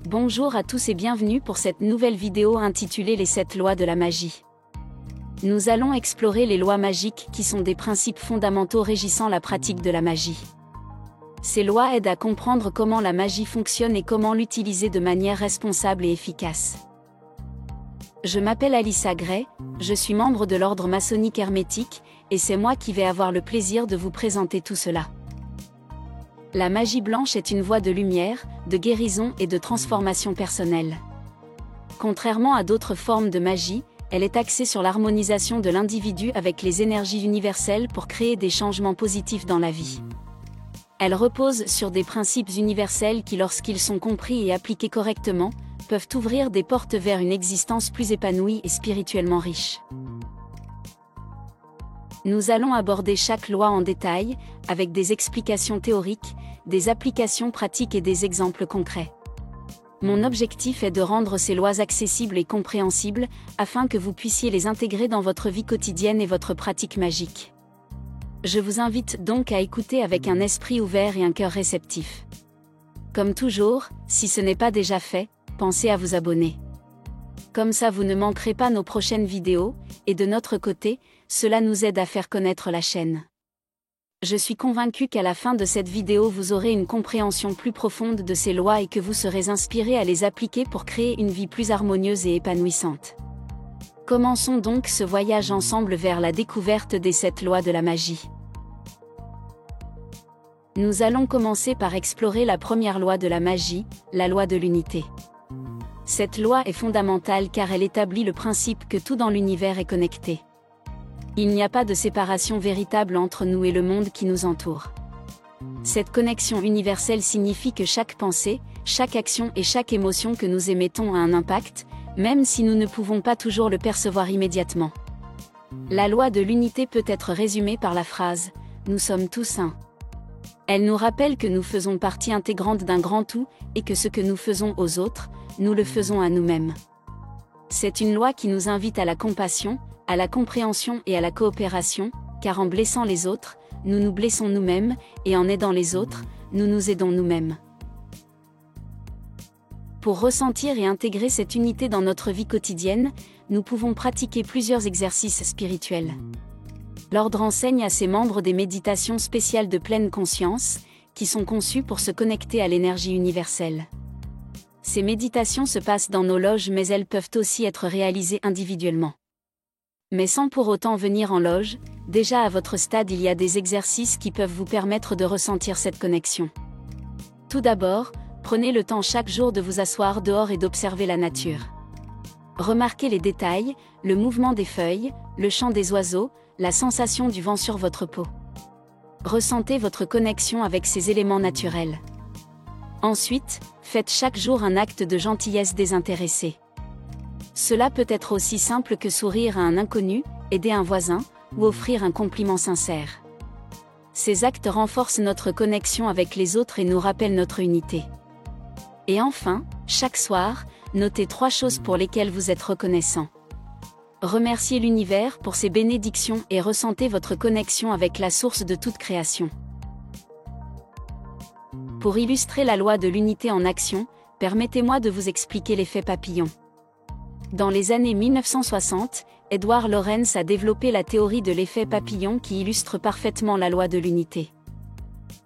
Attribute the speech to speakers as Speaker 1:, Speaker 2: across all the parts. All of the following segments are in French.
Speaker 1: Bonjour à tous et bienvenue pour cette nouvelle vidéo intitulée Les 7 lois de la magie. Nous allons explorer les lois magiques qui sont des principes fondamentaux régissant la pratique de la magie. Ces lois aident à comprendre comment la magie fonctionne et comment l'utiliser de manière responsable et efficace. Je m'appelle Alyssa Gray, je suis membre de l'ordre maçonnique hermétique, et c'est moi qui vais avoir le plaisir de vous présenter tout cela. La magie blanche est une voie de lumière, de guérison et de transformation personnelle. Contrairement à d'autres formes de magie, elle est axée sur l'harmonisation de l'individu avec les énergies universelles pour créer des changements positifs dans la vie. Elle repose sur des principes universels qui, lorsqu'ils sont compris et appliqués correctement, peuvent ouvrir des portes vers une existence plus épanouie et spirituellement riche. Nous allons aborder chaque loi en détail, avec des explications théoriques, des applications pratiques et des exemples concrets. Mon objectif est de rendre ces lois accessibles et compréhensibles, afin que vous puissiez les intégrer dans votre vie quotidienne et votre pratique magique. Je vous invite donc à écouter avec un esprit ouvert et un cœur réceptif. Comme toujours, si ce n'est pas déjà fait, pensez à vous abonner. Comme ça vous ne manquerez pas nos prochaines vidéos, et de notre côté, cela nous aide à faire connaître la chaîne. Je suis convaincue qu'à la fin de cette vidéo vous aurez une compréhension plus profonde de ces lois et que vous serez inspiré à les appliquer pour créer une vie plus harmonieuse et épanouissante. Commençons donc ce voyage ensemble vers la découverte des 7 lois de la magie. Nous allons commencer par explorer la première loi de la magie, la loi de l'unité. Cette loi est fondamentale car elle établit le principe que tout dans l'univers est connecté. Il n'y a pas de séparation véritable entre nous et le monde qui nous entoure. Cette connexion universelle signifie que chaque pensée, chaque action et chaque émotion que nous émettons a un impact, même si nous ne pouvons pas toujours le percevoir immédiatement. La loi de l'unité peut être résumée par la phrase « Nous sommes tous un ». Elle nous rappelle que nous faisons partie intégrante d'un grand tout, et que ce que nous faisons aux autres, nous le faisons à nous-mêmes. C'est une loi qui nous invite à la compassion, à la compréhension et à la coopération, car en blessant les autres, nous nous blessons nous-mêmes, et en aidant les autres, nous nous aidons nous-mêmes. Pour ressentir et intégrer cette unité dans notre vie quotidienne, nous pouvons pratiquer plusieurs exercices spirituels. L'ordre enseigne à ses membres des méditations spéciales de pleine conscience, qui sont conçues pour se connecter à l'énergie universelle. Ces méditations se passent dans nos loges mais elles peuvent aussi être réalisées individuellement. Mais sans pour autant venir en loge, déjà à votre stade il y a des exercices qui peuvent vous permettre de ressentir cette connexion. Tout d'abord, prenez le temps chaque jour de vous asseoir dehors et d'observer la nature. Remarquez les détails, le mouvement des feuilles, le chant des oiseaux, la sensation du vent sur votre peau. Ressentez votre connexion avec ces éléments naturels. Ensuite, faites chaque jour un acte de gentillesse désintéressée. Cela peut être aussi simple que sourire à un inconnu, aider un voisin, ou offrir un compliment sincère. Ces actes renforcent notre connexion avec les autres et nous rappellent notre unité. Et enfin, chaque soir, notez 3 choses pour lesquelles vous êtes reconnaissant. Remerciez l'univers pour ses bénédictions et ressentez votre connexion avec la source de toute création. Pour illustrer la loi de l'unité en action, permettez-moi de vous expliquer l'effet papillon. Dans les années 1960, Edward Lorenz a développé la théorie de l'effet papillon qui illustre parfaitement la loi de l'unité.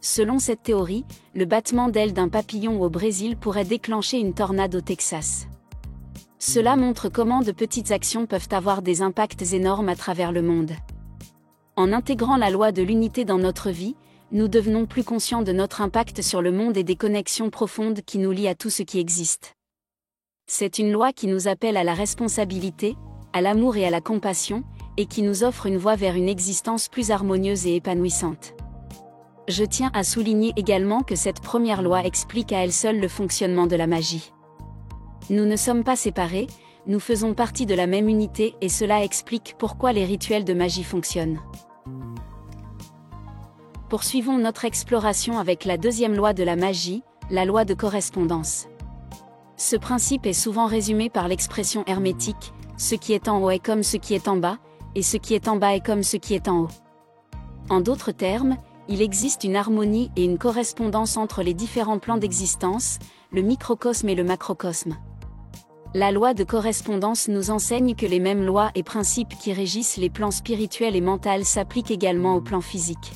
Speaker 1: Selon cette théorie, le battement d'ailes d'un papillon au Brésil pourrait déclencher une tornade au Texas. Cela montre comment de petites actions peuvent avoir des impacts énormes à travers le monde. En intégrant la loi de l'unité dans notre vie, nous devenons plus conscients de notre impact sur le monde et des connexions profondes qui nous lient à tout ce qui existe. C'est une loi qui nous appelle à la responsabilité, à l'amour et à la compassion, et qui nous offre une voie vers une existence plus harmonieuse et épanouissante. Je tiens à souligner également que cette première loi explique à elle seule le fonctionnement de la magie. Nous ne sommes pas séparés, nous faisons partie de la même unité et cela explique pourquoi les rituels de magie fonctionnent. Poursuivons notre exploration avec la deuxième loi de la magie, la loi de correspondance. Ce principe est souvent résumé par l'expression hermétique, ce qui est en haut est comme ce qui est en bas, et ce qui est en bas est comme ce qui est en haut. En d'autres termes, il existe une harmonie et une correspondance entre les différents plans d'existence, le microcosme et le macrocosme. La loi de correspondance nous enseigne que les mêmes lois et principes qui régissent les plans spirituels et mentaux s'appliquent également au plan physique.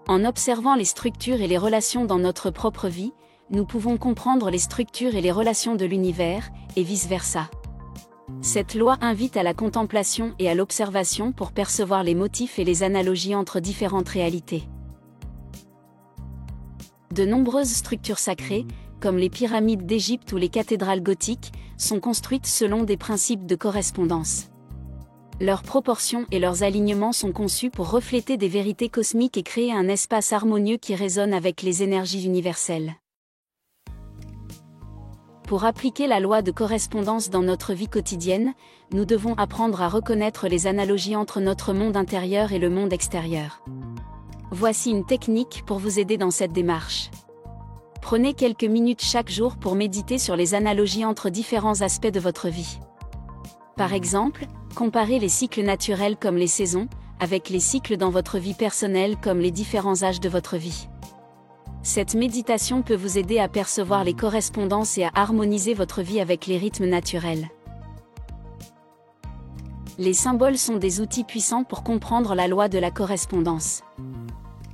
Speaker 1: En observant les structures et les relations dans notre propre vie, nous pouvons comprendre les structures et les relations de l'univers, et vice-versa. Cette loi invite à la contemplation et à l'observation pour percevoir les motifs et les analogies entre différentes réalités. De nombreuses structures sacrées, comme les pyramides d'Égypte ou les cathédrales gothiques, sont construites selon des principes de correspondance. Leurs proportions et leurs alignements sont conçus pour refléter des vérités cosmiques et créer un espace harmonieux qui résonne avec les énergies universelles. Pour appliquer la loi de correspondance dans notre vie quotidienne, nous devons apprendre à reconnaître les analogies entre notre monde intérieur et le monde extérieur. Voici une technique pour vous aider dans cette démarche. Prenez quelques minutes chaque jour pour méditer sur les analogies entre différents aspects de votre vie. Par exemple, comparez les cycles naturels comme les saisons, avec les cycles dans votre vie personnelle comme les différents âges de votre vie. Cette méditation peut vous aider à percevoir les correspondances et à harmoniser votre vie avec les rythmes naturels. Les symboles sont des outils puissants pour comprendre la loi de la correspondance.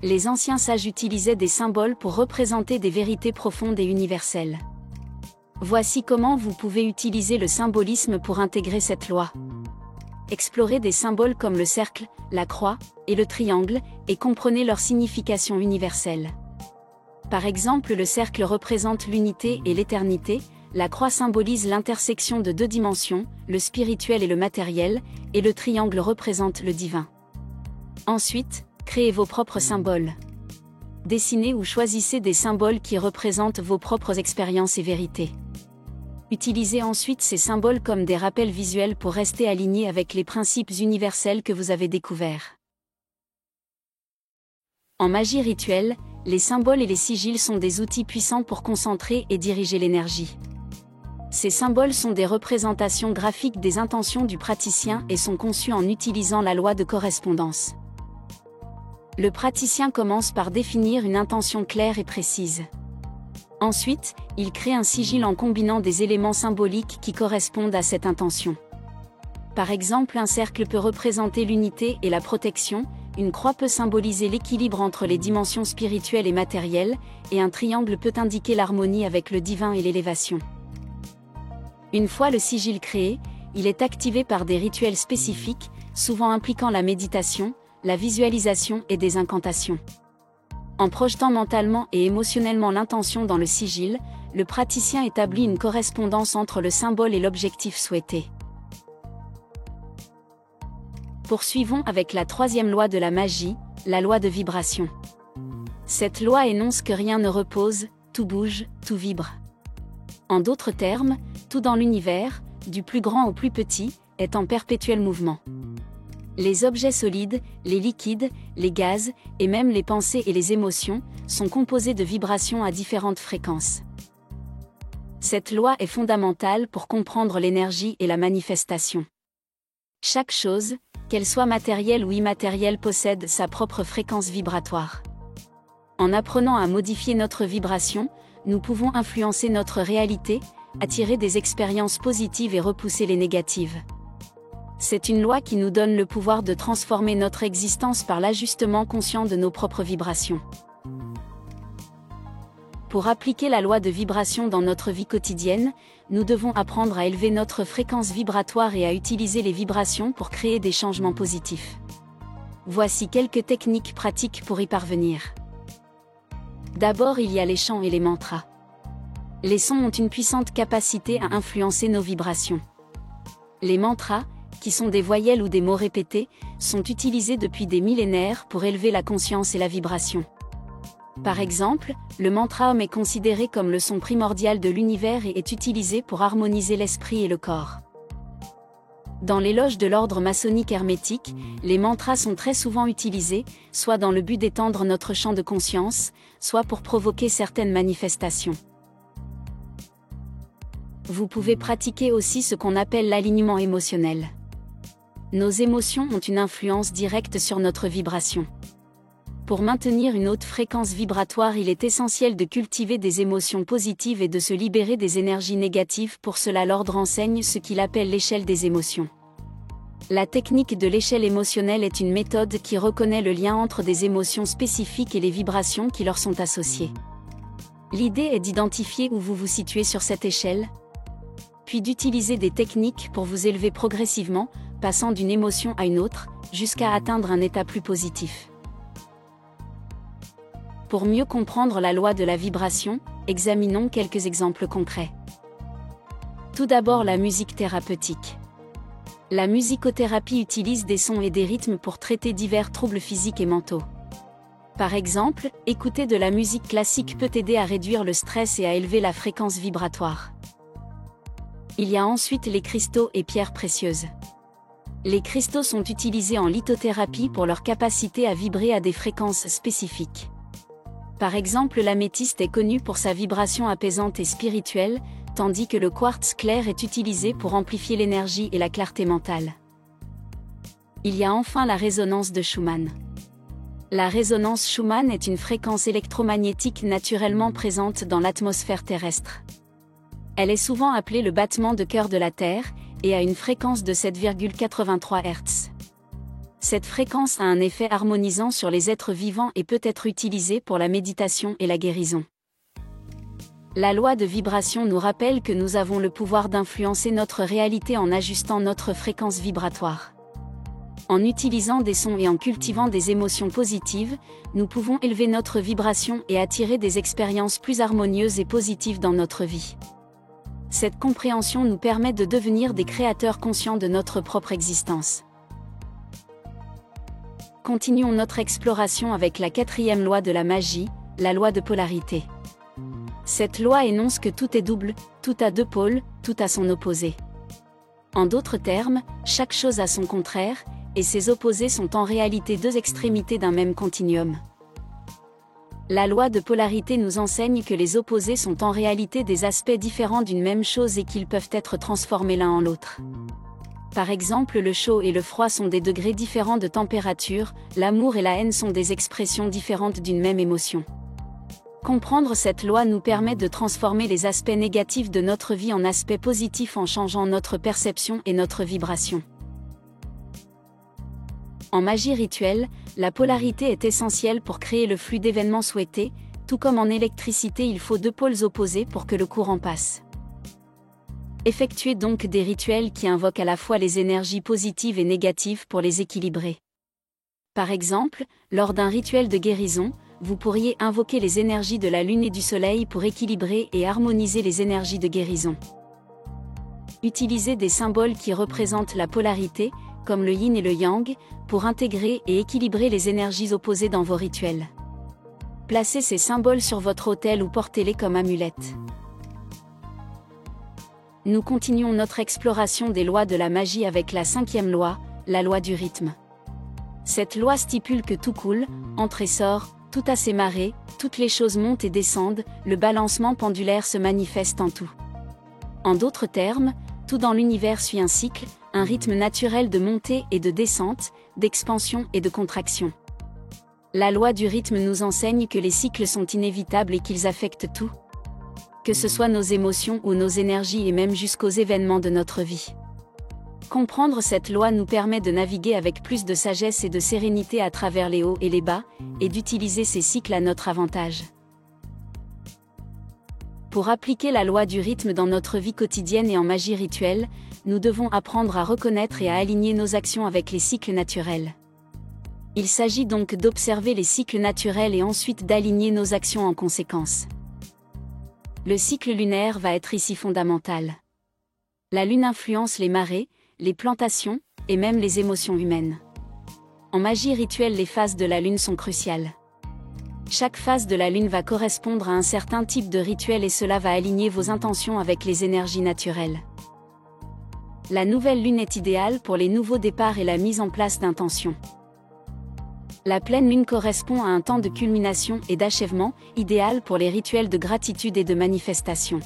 Speaker 1: Les anciens sages utilisaient des symboles pour représenter des vérités profondes et universelles. Voici comment vous pouvez utiliser le symbolisme pour intégrer cette loi. Explorez des symboles comme le cercle, la croix et le triangle, et comprenez leur signification universelle. Par exemple, le cercle représente l'unité et l'éternité, la croix symbolise l'intersection de deux dimensions, le spirituel et le matériel, et le triangle représente le divin. Ensuite, créez vos propres symboles. Dessinez ou choisissez des symboles qui représentent vos propres expériences et vérités. Utilisez ensuite ces symboles comme des rappels visuels pour rester alignés avec les principes universels que vous avez découverts. En magie rituelle, les symboles et les sigils sont des outils puissants pour concentrer et diriger l'énergie. Ces symboles sont des représentations graphiques des intentions du praticien et sont conçus en utilisant la loi de correspondance. Le praticien commence par définir une intention claire et précise. Ensuite, il crée un sigil en combinant des éléments symboliques qui correspondent à cette intention. Par exemple, un cercle peut représenter l'unité et la protection, une croix peut symboliser l'équilibre entre les dimensions spirituelles et matérielles, et un triangle peut indiquer l'harmonie avec le divin et l'élévation. Une fois le sigil créé, il est activé par des rituels spécifiques, souvent impliquant la méditation, la visualisation et des incantations. En projetant mentalement et émotionnellement l'intention dans le sigil, le praticien établit une correspondance entre le symbole et l'objectif souhaité. Poursuivons avec la troisième loi de la magie, la loi de vibration. Cette loi énonce que rien ne repose, tout bouge, tout vibre. En d'autres termes, tout dans l'univers, du plus grand au plus petit, est en perpétuel mouvement. Les objets solides, les liquides, les gaz, et même les pensées et les émotions, sont composés de vibrations à différentes fréquences. Cette loi est fondamentale pour comprendre l'énergie et la manifestation. Chaque chose, qu'elle soit matérielle ou immatérielle, possède sa propre fréquence vibratoire. En apprenant à modifier notre vibration, nous pouvons influencer notre réalité, attirer des expériences positives et repousser les négatives. C'est une loi qui nous donne le pouvoir de transformer notre existence par l'ajustement conscient de nos propres vibrations. Pour appliquer la loi de vibration dans notre vie quotidienne, nous devons apprendre à élever notre fréquence vibratoire et à utiliser les vibrations pour créer des changements positifs. Voici quelques techniques pratiques pour y parvenir. D'abord, il y a les chants et les mantras. Les sons ont une puissante capacité à influencer nos vibrations. Les mantras, qui sont des voyelles ou des mots répétés, sont utilisés depuis des millénaires pour élever la conscience et la vibration. Par exemple, le mantra Om est considéré comme le son primordial de l'univers et est utilisé pour harmoniser l'esprit et le corps. Dans les loges de l'ordre maçonnique hermétique, les mantras sont très souvent utilisés, soit dans le but d'étendre notre champ de conscience, soit pour provoquer certaines manifestations. Vous pouvez pratiquer aussi ce qu'on appelle l'alignement émotionnel. Nos émotions ont une influence directe sur notre vibration. Pour maintenir une haute fréquence vibratoire, il est essentiel de cultiver des émotions positives et de se libérer des énergies négatives. Pour cela, l'ordre enseigne ce qu'il appelle l'échelle des émotions. La technique de l'échelle émotionnelle est une méthode qui reconnaît le lien entre des émotions spécifiques et les vibrations qui leur sont associées. L'idée est d'identifier où vous vous situez sur cette échelle, puis d'utiliser des techniques pour vous élever progressivement, passant d'une émotion à une autre, jusqu'à atteindre un état plus positif. Pour mieux comprendre la loi de la vibration, examinons quelques exemples concrets. Tout d'abord, la musique thérapeutique. La musicothérapie utilise des sons et des rythmes pour traiter divers troubles physiques et mentaux. Par exemple, écouter de la musique classique peut aider à réduire le stress et à élever la fréquence vibratoire. Il y a ensuite les cristaux et pierres précieuses. Les cristaux sont utilisés en lithothérapie pour leur capacité à vibrer à des fréquences spécifiques. Par exemple, l'améthyste est connu pour sa vibration apaisante et spirituelle, tandis que le quartz clair est utilisé pour amplifier l'énergie et la clarté mentale. Il y a enfin la résonance de Schumann. La résonance Schumann est une fréquence électromagnétique naturellement présente dans l'atmosphère terrestre. Elle est souvent appelée le battement de cœur de la Terre, et a une fréquence de 7,83 Hz. Cette fréquence a un effet harmonisant sur les êtres vivants et peut être utilisée pour la méditation et la guérison. La loi de vibration nous rappelle que nous avons le pouvoir d'influencer notre réalité en ajustant notre fréquence vibratoire. En utilisant des sons et en cultivant des émotions positives, nous pouvons élever notre vibration et attirer des expériences plus harmonieuses et positives dans notre vie. Cette compréhension nous permet de devenir des créateurs conscients de notre propre existence. Continuons notre exploration avec la 4e loi de la magie, la loi de polarité. Cette loi énonce que tout est double, tout a deux pôles, tout a son opposé. En d'autres termes, chaque chose a son contraire, et ses opposés sont en réalité deux extrémités d'un même continuum. La loi de polarité nous enseigne que les opposés sont en réalité des aspects différents d'une même chose et qu'ils peuvent être transformés l'un en l'autre. Par exemple, le chaud et le froid sont des degrés différents de température, l'amour et la haine sont des expressions différentes d'une même émotion. Comprendre cette loi nous permet de transformer les aspects négatifs de notre vie en aspects positifs en changeant notre perception et notre vibration. En magie rituelle, la polarité est essentielle pour créer le flux d'événements souhaités, tout comme en électricité il faut deux pôles opposés pour que le courant passe. Effectuez donc des rituels qui invoquent à la fois les énergies positives et négatives pour les équilibrer. Par exemple, lors d'un rituel de guérison, vous pourriez invoquer les énergies de la lune et du soleil pour équilibrer et harmoniser les énergies de guérison. Utilisez des symboles qui représentent la polarité, comme le yin et le yang, pour intégrer et équilibrer les énergies opposées dans vos rituels. Placez ces symboles sur votre autel ou portez-les comme amulettes. Nous continuons notre exploration des lois de la magie avec la 5e loi, la loi du rythme. Cette loi stipule que tout coule, entre et sort, tout a ses marées, toutes les choses montent et descendent, le balancement pendulaire se manifeste en tout. En d'autres termes, tout dans l'univers suit un cycle, un rythme naturel de montée et de descente, d'expansion et de contraction. La loi du rythme nous enseigne que les cycles sont inévitables et qu'ils affectent tout, que ce soit nos émotions ou nos énergies et même jusqu'aux événements de notre vie. Comprendre cette loi nous permet de naviguer avec plus de sagesse et de sérénité à travers les hauts et les bas, et d'utiliser ces cycles à notre avantage. Pour appliquer la loi du rythme dans notre vie quotidienne et en magie rituelle, nous devons apprendre à reconnaître et à aligner nos actions avec les cycles naturels. Il s'agit donc d'observer les cycles naturels et ensuite d'aligner nos actions en conséquence. Le cycle lunaire va être ici fondamental. La lune influence les marées, les plantations, et même les émotions humaines. En magie rituelle, les phases de la lune sont cruciales. Chaque phase de la lune va correspondre à un certain type de rituel et cela va aligner vos intentions avec les énergies naturelles. La nouvelle lune est idéale pour les nouveaux départs et la mise en place d'intentions. La pleine lune correspond à un temps de culmination et d'achèvement, idéal pour les rituels de gratitude et de manifestation.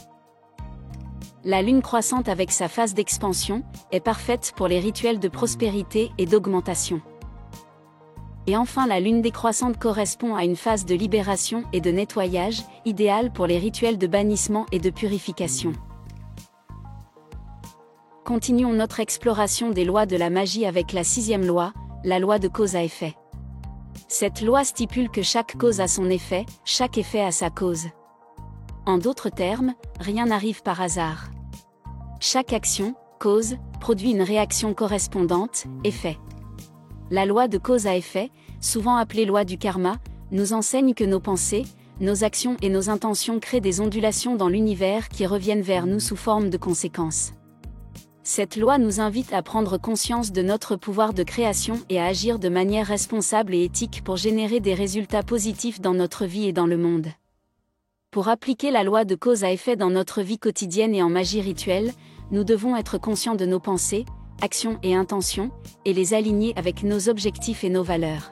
Speaker 1: La lune croissante avec sa phase d'expansion est parfaite pour les rituels de prospérité et d'augmentation. Et enfin, la lune décroissante correspond à une phase de libération et de nettoyage, idéale pour les rituels de bannissement et de purification. Continuons notre exploration des lois de la magie avec la 6e loi, la loi de cause à effet. Cette loi stipule que chaque cause a son effet, chaque effet a sa cause. En d'autres termes, rien n'arrive par hasard. Chaque action, cause, produit une réaction correspondante, effet. La loi de cause à effet, souvent appelée loi du karma, nous enseigne que nos pensées, nos actions et nos intentions créent des ondulations dans l'univers qui reviennent vers nous sous forme de conséquences. Cette loi nous invite à prendre conscience de notre pouvoir de création et à agir de manière responsable et éthique pour générer des résultats positifs dans notre vie et dans le monde. Pour appliquer la loi de cause à effet dans notre vie quotidienne et en magie rituelle, nous devons être conscients de nos pensées, actions et intentions, et les aligner avec nos objectifs et nos valeurs.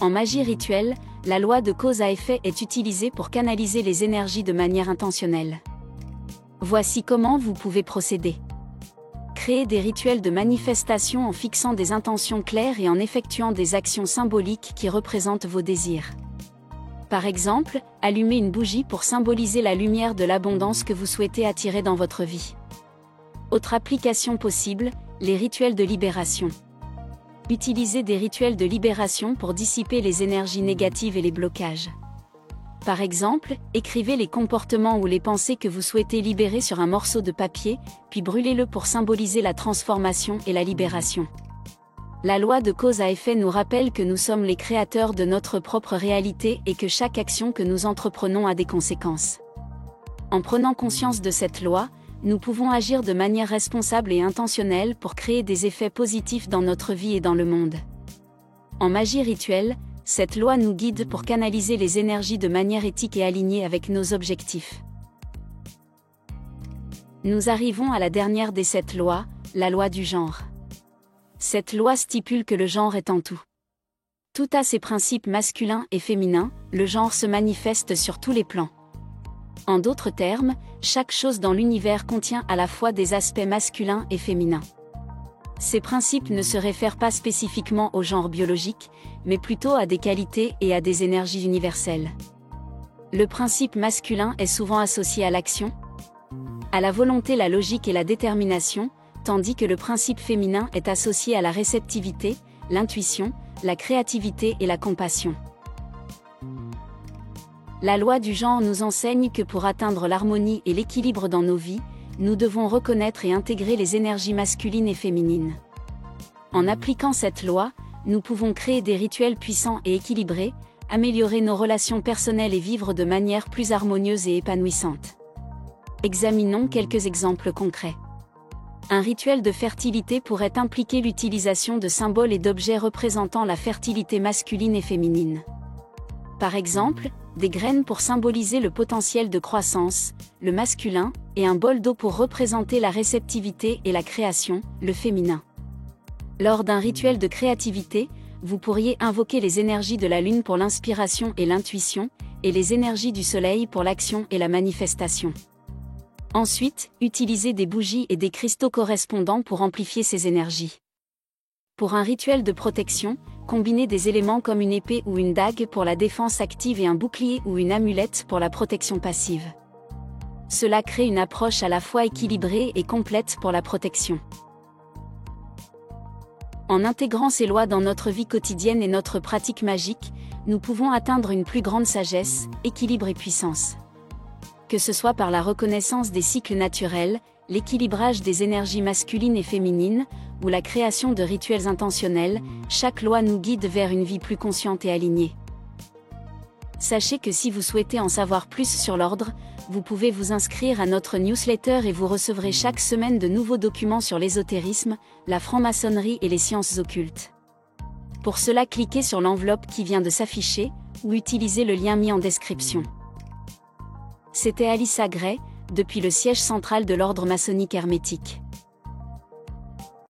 Speaker 1: En magie rituelle, la loi de cause à effet est utilisée pour canaliser les énergies de manière intentionnelle. Voici comment vous pouvez procéder. Créez des rituels de manifestation en fixant des intentions claires et en effectuant des actions symboliques qui représentent vos désirs. Par exemple, allumez une bougie pour symboliser la lumière de l'abondance que vous souhaitez attirer dans votre vie. Autre application possible, les rituels de libération. Utilisez des rituels de libération pour dissiper les énergies négatives et les blocages. Par exemple, écrivez les comportements ou les pensées que vous souhaitez libérer sur un morceau de papier, puis brûlez-le pour symboliser la transformation et la libération. La loi de cause à effet nous rappelle que nous sommes les créateurs de notre propre réalité et que chaque action que nous entreprenons a des conséquences. En prenant conscience de cette loi, nous pouvons agir de manière responsable et intentionnelle pour créer des effets positifs dans notre vie et dans le monde. En magie rituelle, cette loi nous guide pour canaliser les énergies de manière éthique et alignée avec nos objectifs. Nous arrivons à la dernière des 7 lois, la loi du genre. Cette loi stipule que le genre est en tout. Tout a ses principes masculins et féminins, le genre se manifeste sur tous les plans. En d'autres termes, chaque chose dans l'univers contient à la fois des aspects masculins et féminins. Ces principes ne se réfèrent pas spécifiquement au genre biologique, mais plutôt à des qualités et à des énergies universelles. Le principe masculin est souvent associé à l'action, à la volonté, la logique et la détermination, tandis que le principe féminin est associé à la réceptivité, l'intuition, la créativité et la compassion. La loi du genre nous enseigne que pour atteindre l'harmonie et l'équilibre dans nos vies, nous devons reconnaître et intégrer les énergies masculines et féminines. En appliquant cette loi, nous pouvons créer des rituels puissants et équilibrés, améliorer nos relations personnelles et vivre de manière plus harmonieuse et épanouissante. Examinons quelques exemples concrets. Un rituel de fertilité pourrait impliquer l'utilisation de symboles et d'objets représentant la fertilité masculine et féminine. Par exemple, des graines pour symboliser le potentiel de croissance, le masculin, et un bol d'eau pour représenter la réceptivité et la création, le féminin. Lors d'un rituel de créativité, vous pourriez invoquer les énergies de la lune pour l'inspiration et l'intuition, et les énergies du soleil pour l'action et la manifestation. Ensuite, utilisez des bougies et des cristaux correspondants pour amplifier ces énergies. Pour un rituel de protection, combinez des éléments comme une épée ou une dague pour la défense active et un bouclier ou une amulette pour la protection passive. Cela crée une approche à la fois équilibrée et complète pour la protection. En intégrant ces lois dans notre vie quotidienne et notre pratique magique, nous pouvons atteindre une plus grande sagesse, équilibre et puissance. Que ce soit par la reconnaissance des cycles naturels, l'équilibrage des énergies masculines et féminines, ou la création de rituels intentionnels, chaque loi nous guide vers une vie plus consciente et alignée. Sachez que si vous souhaitez en savoir plus sur l'ordre, vous pouvez vous inscrire à notre newsletter et vous recevrez chaque semaine de nouveaux documents sur l'ésotérisme, la franc-maçonnerie et les sciences occultes. Pour cela, cliquez sur l'enveloppe qui vient de s'afficher, ou utilisez le lien mis en description. C'était Alyssa Gray, depuis le siège central de l'ordre maçonnique hermétique.